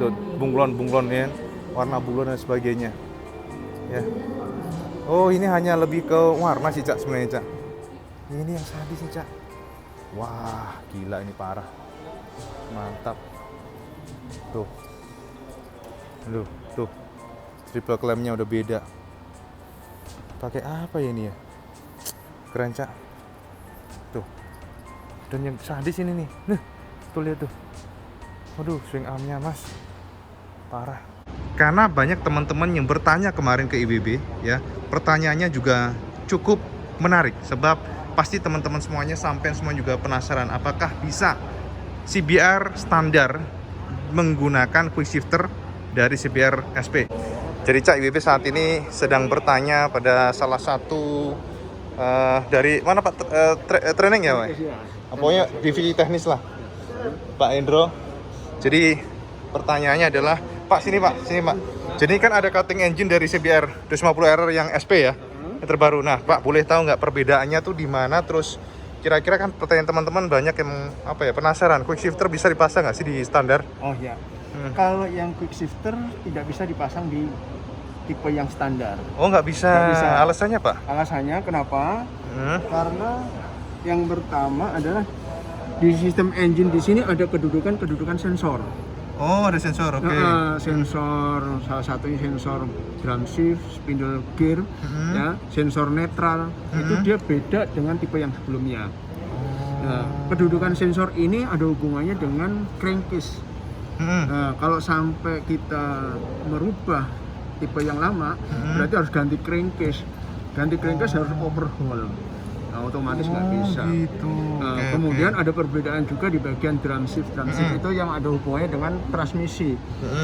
tuh bunglon-bunglon ya, warna bunglon dan sebagainya. Ya. Oh, ini hanya lebih ke warna sih, Cak, sebenarnya, Cak. Ini yang sadis nih, Cak. Wah, gila ini parah. Mantap. Tuh. Tuh. Triple clampnya udah beda. Pakai apa ya ini ya? Keren, Cak. Tuh. Dan yang sadis ini nih. Tuh lihat tuh. Waduh, swing armnya, Mas. Parah. Karena banyak teman-teman yang bertanya kemarin ke IWB ya. Pertanyaannya juga cukup menarik sebab pasti teman-teman semuanya sampai semua juga penasaran apakah bisa CBR standar menggunakan quick shifter dari CBR SP. Jadi Cak, IWB saat ini sedang bertanya pada salah satu dari mana Pak training ya Pak? Pokoknya divisi teknis lah Pak Endro. Jadi pertanyaannya adalah Pak sini Pak. Jadi kan ada cutting engine dari CBR 250R yang SP ya, yang terbaru. Nah Pak, boleh tahu nggak perbedaannya tuh di mana? Terus kira-kira kan pertanyaan teman-teman banyak yang penasaran, quick shifter bisa dipasang nggak sih di standar? Oh ya, kalau yang quick shifter tidak bisa dipasang di tipe yang standar. Oh nggak bisa. Alasannya Pak? Alasannya kenapa? Karena yang pertama adalah di sistem engine di sini ada kedudukan sensor. Oh, ada sensor, oke. Sensor, salah satunya sensor drum shift, spindle gear, ya, sensor netral. Itu dia beda dengan tipe yang sebelumnya. Nah, kedudukan sensor ini ada hubungannya dengan crankcase. Nah, kalau sampai kita merubah tipe yang lama, berarti harus ganti crankcase. Ganti crankcase harus overhaul. Nah, otomatis nggak bisa. Gitu. Nah, kemudian ada perbedaan juga di bagian drum shift. Drum shift itu yang ada hubungannya dengan transmisi.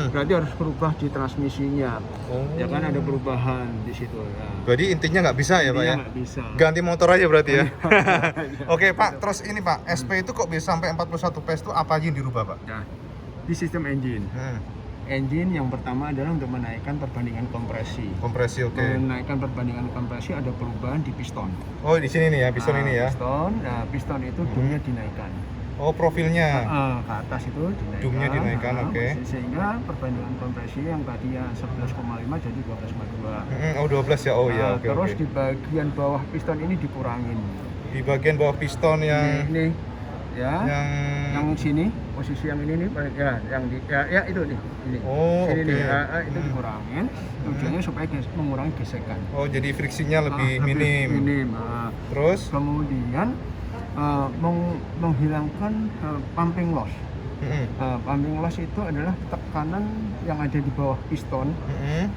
Berarti harus berubah di transmisinya. Ya kan ada perubahan di situ. Ya. Berarti intinya nggak bisa ya Pak ya? Nggak bisa. Ganti motor aja berarti ya? Oke Pak, terus ini Pak, SP itu kok bisa sampai 41 PS itu apa aja yang dirubah Pak? Nah, di sistem engine. Engine yang pertama adalah untuk menaikkan perbandingan kompresi. Kompresi, oke. Menaikkan perbandingan kompresi ada perubahan di piston. Oh, di sini nih ya, piston ini ya. Piston itu dumnya dinaikkan. Oh, profilnya. Ke atas itu dinaikkan. Dumnya dinaikkan, oke. Sehingga perbandingan kompresi yang tadinya 11,5 jadi 12,2. Oh, 12 ya. Oh iya, oke. Terus di bagian bawah piston ini dikurangin. Di bagian bawah piston yang ini ya. Yang sini, posisi yang ini nih, ya, yang di ya itu nih, ini. Oh, sini oke. nih, itu dikurangin. Tujuannya supaya mengurangi gesekan. Oh, jadi friksinya lebih minim. Terus Kemudian menghilangkan pumping loss. Pumping loss itu adalah tekanan yang ada di bawah piston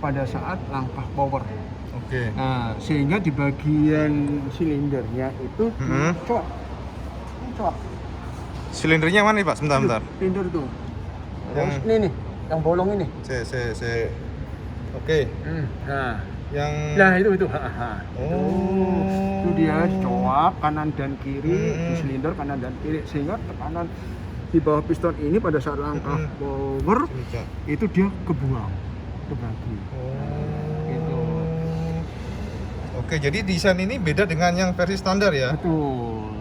pada saat langkah power. Oke. Nah, sehingga di bagian silindernya itu cuak. Silindernya mana nih Pak? Sebentar. Silinder itu. Yang Ini nih, yang bolong ini. Oke. Nah, Yang itu. Oh. Itu dia coak kanan dan kiri di silinder kanan dan kiri sehingga tekanan di bawah piston ini pada saat langkah power itu dia kebuang, kebagi. Gitu. Oke, jadi desain ini beda dengan yang versi standar ya? Betul.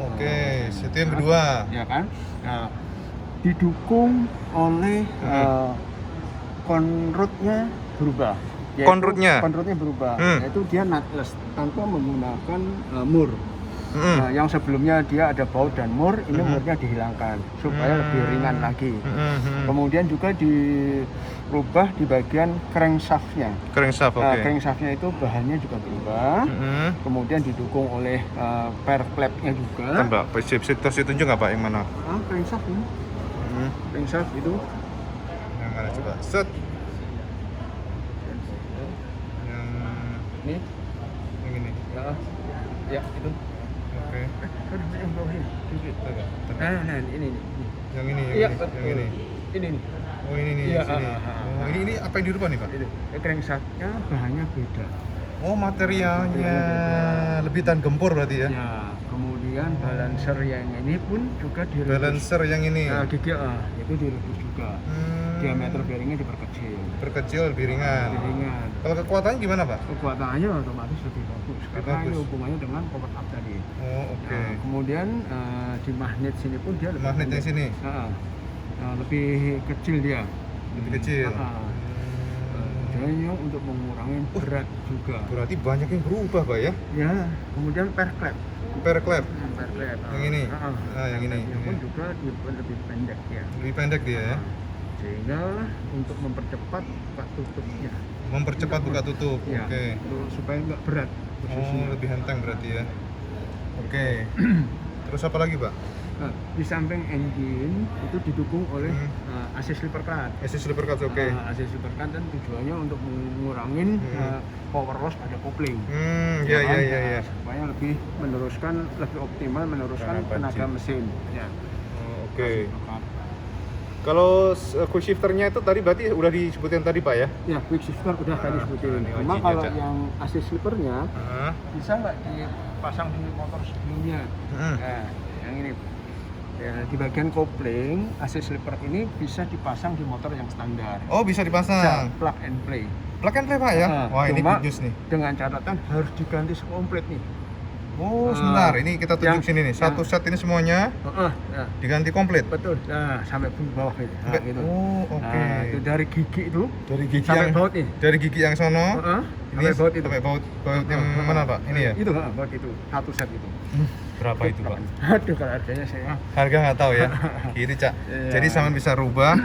Oke, itu yang kedua. Ya kan? Nah, didukung oleh konrutnya berubah. Konrutnya berubah, yaitu dia nutless tanpa menggunakan mur. Nah, yang sebelumnya dia ada baut dan mur, ini murnya dihilangkan supaya lebih ringan lagi. Kemudian juga dirubah di bagian crankshaft-nya. Crankshaft, oke. Crankshaft-nya itu bahannya juga berubah. Kemudian didukung oleh pair flap-nya juga. Mbak, bisa tunjuk nggak Pak yang mana? Crankshaft ini. Crankshaft itu. Yang mana coba? Set. Ini. Yang ini. Ya, itu. Oke. Yang bawah ini. Nah, ini. Yang ini, Iya, yang ini. Ini nih. Oh, ini nih, Iya, sini. Oh, ini apa yang dirubah nih, Pak? Crankshaft-nya bahannya beda. Oh, materialnya lebih tahan gempur berarti ya? Ya, kemudian balancer yang ini pun juga direbus. Balancer yang ini. Nah, itu direbus juga. Diameter bearingnya diperkecil. Lebih ringan. Kalau kekuatannya gimana, Pak? Kekuatannya otomatis lebih bagus karena ini hubungannya dengan power up tadi. Oh, oke. Nah, kemudian di magnet sini pun dia lebih Magnetnya sini. lebih kecil dia. Lebih kecil. Tujuannya untuk mengurangi berat juga. Berarti banyak yang berubah, Pak ya? Ya, kemudian per klep. Per klep. Per klep. Yang ini. Yang ini. Yang pun juga dibuat lebih pendek ya. Lebih pendek dia ya. Sehingga untuk mempercepat buka tutupnya. Mempercepat buka tutup. Ya, Oke. supaya nggak berat posisinya. Oh, lebih enteng berarti ya. Oke. Terus apa lagi, Pak? Nah, di samping engine itu didukung oleh AC slipper cut. AC slipper cut, oke. AC slipper cut dan tujuannya untuk mengurangin power loss pada kopling. Iya. Supaya lebih optimal meneruskan tenaga mesin. Ya. Oke. Kalau quick shifternya itu tadi berarti udah disebutin tadi, Pak ya? Ya, quick shifter udah tadi sebutin. Cuma kalau yang AC slippernya bisa nggak dipasang di motor sebelumnya? Nah, yang ini. Ya, di bagian kopling, AC slipper ini bisa dipasang di motor yang standar. Oh, bisa dipasang. Plug and play. Plug and play, Pak ya? Wah, ini good news nih. Dengan catatan harus diganti komplit nih. Oh, sebentar. Ini kita tunjuk sini nih. Satu set ini semuanya diganti komplit. Betul. Nah, sampai bawah gitu. Nah, gitu. Oh, oke. Nah, itu dari gigi itu. Dari gigi sampai yang baut nih. Dari gigi yang sono. Ini sampai baut itu. Sampai baut yang mana, Pak? Ini ya? Itu, baut itu. Satu set itu. Berapa itu, Pak? Aduh, kalau harganya saya. Harga nggak tahu ya. Kiri, Cak. Jadi sampean bisa rubah,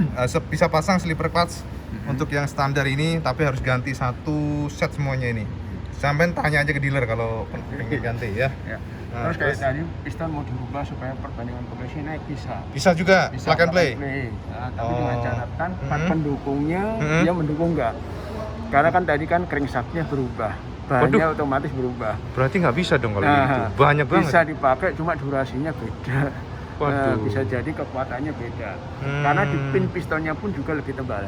bisa pasang slipper clutch untuk yang standar ini, tapi harus ganti satu set semuanya ini. Sampean tanya aja ke dealer kalau pengen ganti ya. Nah, terus kayak tadi piston mau dirubah supaya perbandingan kompresi naik bisa. Bisa juga, plug and play. Nah, tapi dengan catatan part pendukungnya dia mendukung nggak? Karena kan tadi kan crankshaftnya berubah, bahannya otomatis berubah. Berarti nggak bisa dong kalau gitu. Banyak banget. Bisa dipakai, cuma durasinya beda. Bisa jadi kekuatannya beda. Karena di pin pistonnya pun juga lebih tebal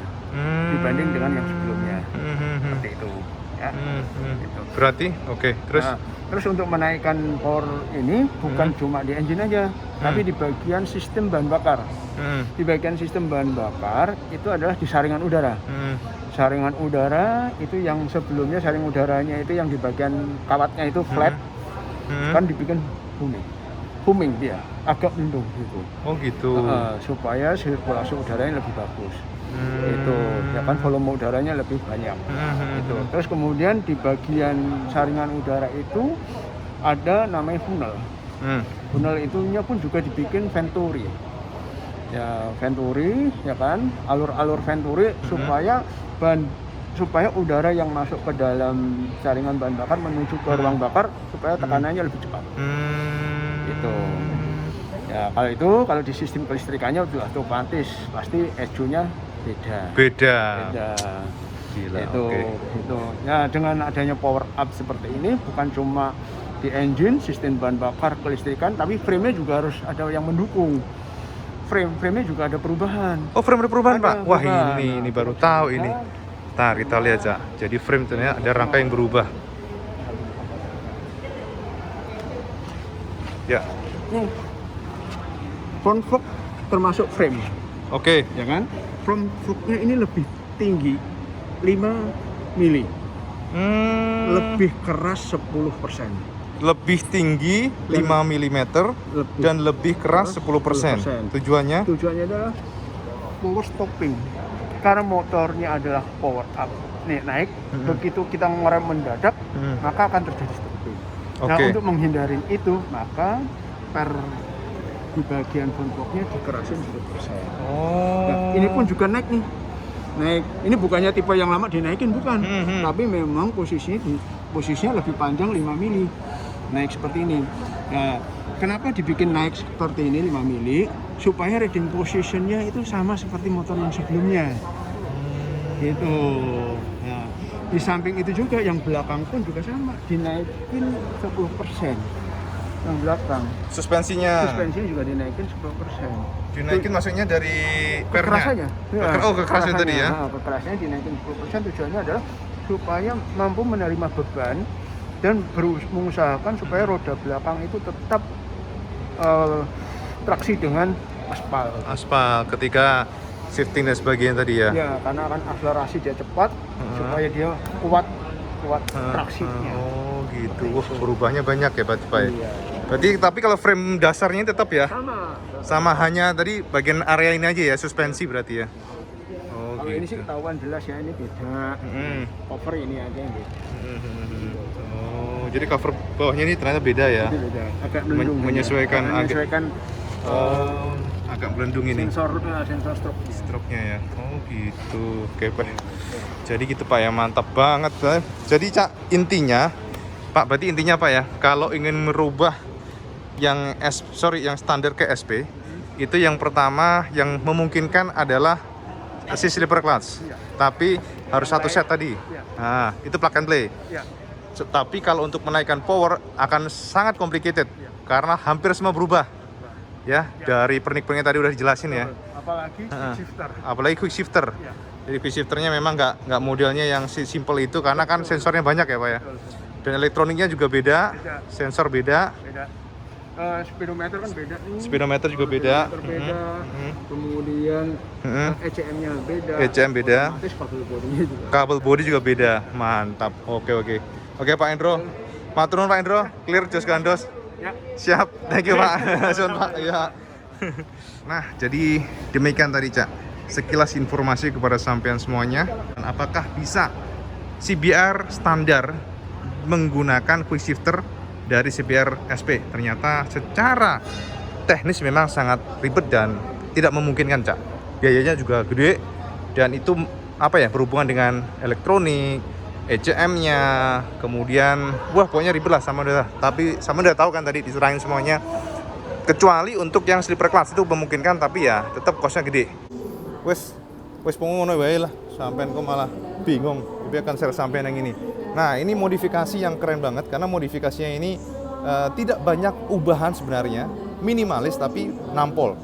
dibanding dengan yang sebelumnya. Seperti itu. Ya. Gitu. Berarti oke. Terus untuk menaikkan power ini bukan cuma di engine aja, tapi di bagian sistem bahan bakar. Di bagian sistem bahan bakar itu adalah di saringan udara. Saringan udara itu yang sebelumnya saring udaranya itu yang di bagian kawatnya itu flat, kan dibikin booming dia, agak mendung gitu. Oh gitu. Supaya sirkulasi udaranya lebih bagus. Itu ya kan volume udaranya lebih banyak. Itu. Terus kemudian di bagian saringan udara itu ada namanya funnel. Funnel itunya pun juga dibikin venturi. Ya venturi ya kan, alur-alur venturi supaya udara yang masuk ke dalam saringan bahan bakar menuju ke ruang bakar supaya tekanannya lebih cepat. Itu. Ya kalau di sistem kelistrikannya sudah otomatis pasti ECU-nya beda. Gila, itu. Ya dengan adanya power up seperti ini bukan cuma di engine sistem bahan bakar kelistrikan, tapi frame-nya juga harus ada yang mendukung. Frame-nya juga ada perubahan. Oh, frame ada perubahan, Pak. Wah, ini baru tahu ini. Ntar kita lihat, Cak. Jadi frame ternyata ada rangka yang berubah. Ya. Front fork termasuk frame. Oke. Ya kan? Front fork-nya ini lebih tinggi 5 mili. Lebih keras 10%. Lebih tinggi 5 mm dan lebih keras 10%. Tujuannya adalah power stopping. Karena motornya adalah power up. Nih, naik. Begitu kita ngerem mendadak, maka akan terjadi stopping. Nah, untuk menghindari itu, maka di bagian front fork-nya dikerasin 10%. Nah, ini pun juga naik. Ini bukannya tipe yang lama dinaikin, bukan. Tapi memang posisinya lebih panjang 5 mili. Naik seperti ini. Nah, kenapa dibikin naik seperti ini 5 mili? Supaya riding position-nya itu sama seperti motor yang sebelumnya. Gitu. Nah, di samping itu juga yang belakang pun juga sama, dinaikin 10%. Yang belakang. Suspensinya juga dinaikin 10%. Dinaikin maksudnya dari kekerasannya. Kekerasannya tadi ya. Nah, kekerasannya dinaikin 10%, tujuannya adalah supaya mampu menerima beban dan mengusahakan supaya roda belakang itu tetap traksi dengan aspal ketika shifting dan sebagainya tadi ya. Ya, karena akan akselerasi dia cepat supaya dia kuat traksinya. Oh gitu. Berubahnya banyak ya Pak. Iya. Berarti tapi kalau frame dasarnya tetap ya? Sama hanya tadi bagian area ini aja ya, suspensi berarti ya. Oh Kalau ini sih ketahuan jelas ya, ini beda. Cover ini aja yang beda. Oh, jadi cover bawahnya ini ternyata beda ya. Itu beda. Agak melindungi. Menyesuaikan agak melindung ini. Sensor Stroke-nya ya. Oh gitu. Oke Pak. Jadi gitu Pak ya, mantap banget. Jadi Cak, intinya Pak, berarti intinya Pak ya, kalau ingin merubah yang standar ke SP, itu yang pertama yang memungkinkan adalah si slipper clutch. Iya. Tapi harus satu set tadi. Iya. Nah, itu plug and play. Ya. Tapi kalau untuk menaikkan power akan sangat complicated Iya. karena hampir semua berubah. Ya, dari pernik-pernik tadi udah dijelasin ya. Apalagi quick shifter. Apalagi quick shifter. Ya. Jadi quick shifternya memang nggak modelnya yang simple itu karena kan sensornya banyak ya Pak ya. Dan elektroniknya juga beda, sensor beda. Speedometer kan beda nih. Speedometer juga beda. Beda. Kemudian ECM-nya beda. ECM beda. Otomatis kabel bodinya juga. Kabel bodi juga beda. Mantap. Oke. Oke Pak Endro. Matur nuwun Pak Endro. Clear jos gandos. Ya. Siap. Thank you Pak. Sun Pak. Ya. Nah, jadi demikian tadi Cak. Sekilas informasi kepada sampean semuanya. Dan apakah bisa CBR standar menggunakan quick shifter dari CBR SP? Ternyata secara teknis memang sangat ribet dan tidak memungkinkan Cak. Biayanya juga gede dan itu berhubungan dengan elektronik, ECM-nya, kemudian pokoknya ribet lah sama udah. Tapi sama udah tahu kan tadi diserahin semuanya. Kecuali untuk yang slipper class itu memungkinkan, tapi ya tetap kosnya gede. Wes pengono wae lah, sampean kok malah bingung. Tapi akan share sampean yang ini. Nah, ini modifikasi yang keren banget karena modifikasinya ini tidak banyak ubahan sebenarnya, minimalis tapi nampol.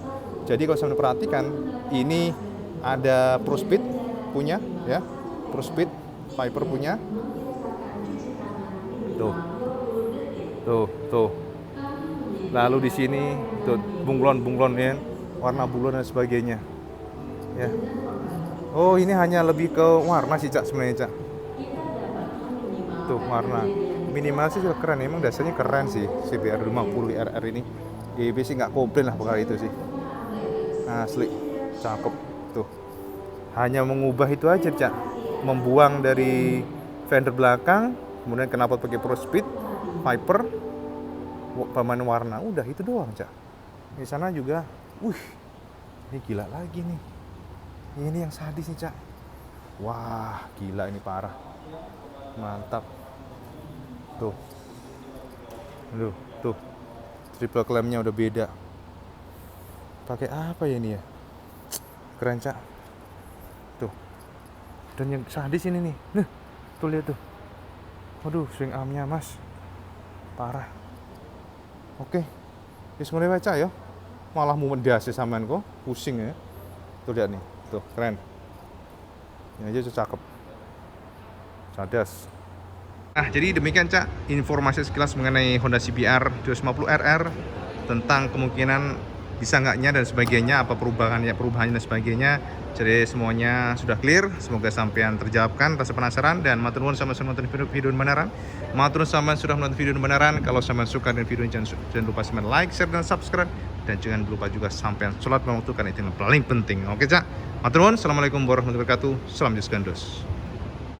Jadi kalau sampean perhatikan, ini ada ProSpeed punya ya. ProSpeed Viper punya. Tuh. Lalu di sini tuh bunglon ya, warna bunglon dan sebagainya. Ya. Oh, ini hanya lebih ke warna sih Cak sebenarnya Cak. Tuh warna. Minimal sih juga keren, emang dasarnya keren sih CBR 50 RR ini. EB sih nggak komplain lah perkara itu sih. Asli, cakep tuh. Hanya mengubah itu aja Cak. Membuang dari fender belakang, kemudian knalpot pakai ProSpeed, Viper, pemain warna, udah itu doang Cak. Di sana juga, ini gila lagi nih. Ini yang sadis nih Cak. Wah, gila ini parah. Mantap. Tuh. Triple clamp-nya udah beda. Pakai apa ya ini ya? Keren Cak. Tuh. Dan yang sadis ini nih. Tuh lihat tuh. Waduh, swing arm-nya Mas. Parah. Oke. Wis mulai baca ya. Malah mau mendasi sampean kok, pusing ya. Tuh lihat nih. Tuh, keren. Ini aja tuh cakep. Cadas. Nah, jadi demikian Cak informasi sekilas mengenai Honda CBR 250 RR tentang kemungkinan bisa enggaknya dan sebagainya, apa perubahannya dan sebagainya. Jadi semuanya sudah clear, semoga sampean terjawabkan rasa penasaran dan matur nuwun sampean sudah menonton video beneran. Matur nuwun sampean sudah menonton video beneran. Kalau sampean suka dengan video ini jangan lupa sampean like, share dan subscribe dan jangan lupa juga sampean sholat waktu karena itu yang paling penting. Oke Cak. Matur nuwun. Assalamualaikum warahmatullahi wabarakatuh. Salam Just Gandos.